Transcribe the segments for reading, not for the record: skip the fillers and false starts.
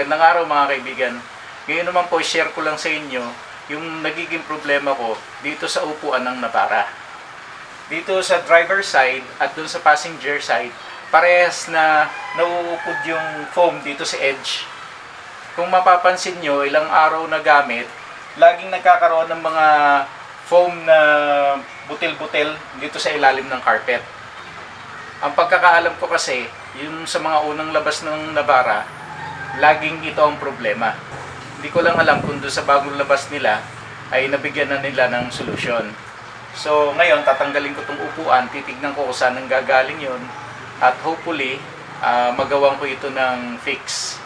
Magandang araw mga kaibigan. Ngayon naman po, share ko lang sa inyo yung nagiging problema ko dito sa upuan ng Navara. Dito sa driver side at dun sa passenger side, parehas na nauupod yung foam dito sa edge. Kung mapapansin nyo, ilang araw na gamit, laging nagkakaroon ng mga foam na butil-butil dito sa ilalim ng carpet. Ang pagkakaalam ko kasi, yung sa mga unang labas ng Navara, laging ito ang problema. Hindi ko lang alam kung doon sa bagong labas nila ay nabigyan na nila ng solusyon. So ngayon, tatanggalin ko itong upuan, titignan ko kung saan gagaling yun, at hopefully, magawan ko ito ng fix.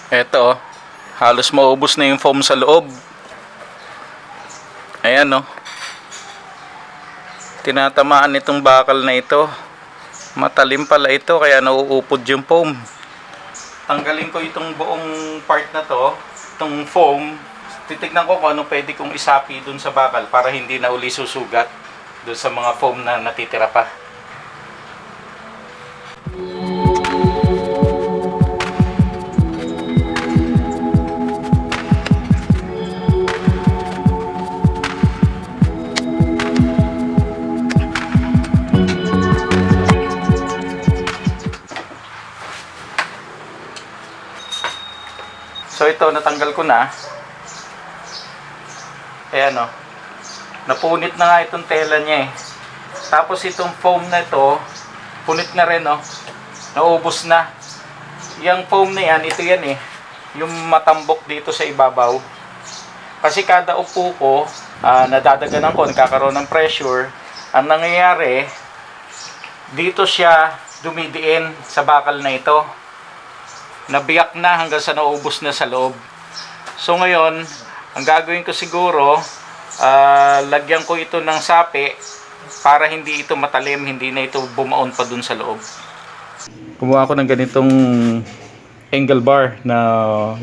Eto, halos maubos na yung foam sa loob. Ayan, no. Tinatamaan itong bakal na ito. Matalim pala ito, kaya nauupod yung foam. Tanggalin ko itong buong part na to, itong foam. Titignan ko kung ano pwede kong isapi dun sa bakal para hindi na uli susugat dun sa mga foam na natitira pa. So ito, natanggal ko na. Ayan, o. Napunit na nga itong tela niya eh. Tapos itong foam na ito, punit na rin, o. Naubos na. Yung foam na yan, ito yan eh. Yung matambok dito sa ibabaw. Kasi kada upo ko, nadadaganan ko, nagkakaroon ng pressure. Ang nangyayari, dito siya dumidiin sa bakal na ito. Nabiyak na hanggang sa naubos na sa loob. So ngayon, ang gagawin ko siguro, lagyan ko ito ng sapi para hindi ito matalim, hindi na ito bumaon pa dun sa loob. Kumuha ako ng ganitong angle bar na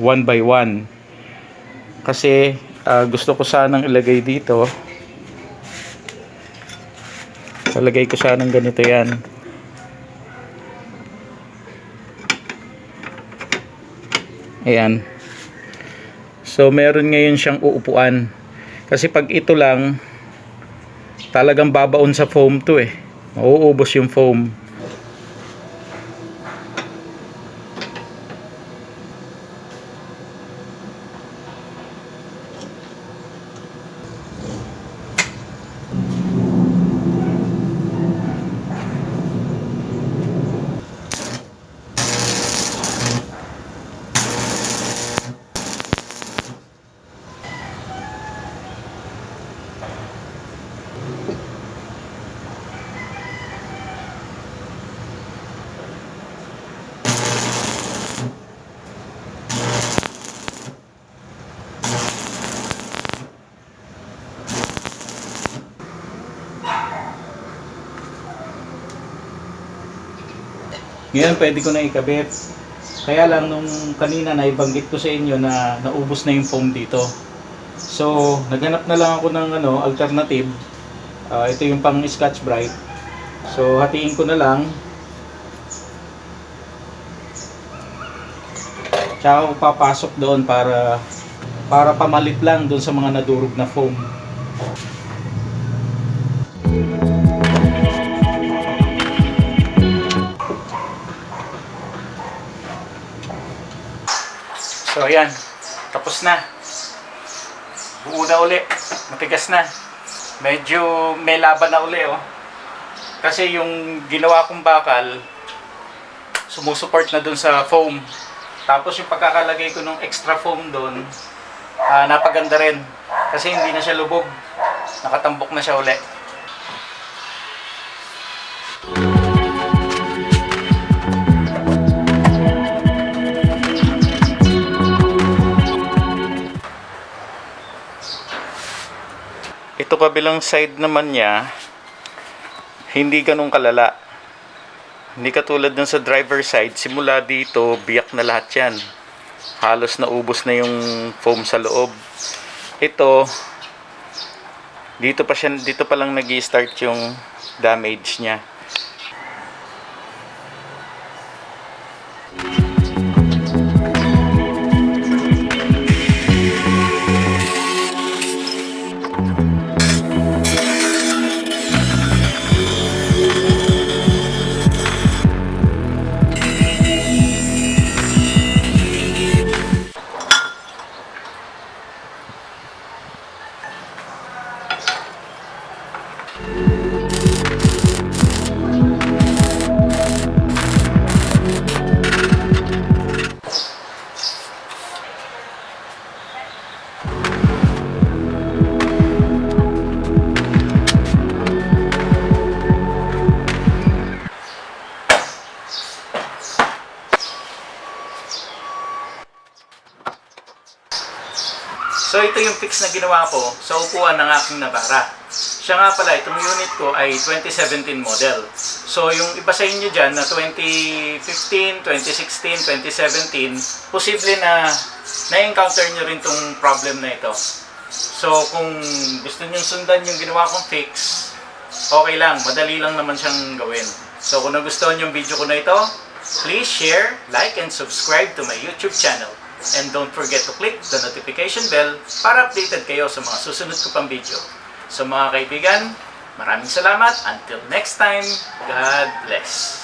1x1 kasi gusto ko sanang ilagay dito. Ilagay ko sanang ganito yan. Ayan. So meron ngayon siyang uupuan. Kasi pag ito lang, talagang babaon sa foam to eh. Mauubos yung foam. Ngayon pwede ko na ikabit. Kaya lang nung kanina naibanggit ko sa inyo na naubos na yung foam dito. So naghanap na lang ako ng alternative. Ito yung pang Scotch-Brite. So hatiin ko na lang. Tsaka ako papasok doon para pamalit lang doon sa mga nadurog na foam. So ayan, tapos na. Buo na uli, matigas na. Medyo may laban na uli oh. Kasi yung ginawa kong bakal, sumusuport na dun sa foam. Tapos yung pagkakalagay ko ng extra foam dun, napaganda rin. Kasi hindi na siya lubog, nakatambok na siya uli. Ito kabilang side naman niya, hindi ganun kalala. Hindi katulad dun sa driver side, simula dito, biyak na lahat yan. Halos naubos na yung foam sa loob. Ito, dito pa lang nag-i-start yung damage niya. So ito yung fix na ginawa ko sa upuan ng aking Navara. Siya nga pala, itong unit ko ay 2017 model. So yung iba sa inyo dyan na 2015, 2016, 2017, posible na na-encounter nyo rin itong problem na ito. So kung gusto nyo sundan yung ginawa kong fix, okay lang, madali lang naman siyang gawin. So kung nagustuhan yung video ko na ito, please share, like, and subscribe to my YouTube channel. And don't forget to click the notification bell para updated kayo sa mga susunod ko pang video. So mga kaibigan, maraming salamat. Until next time, God bless.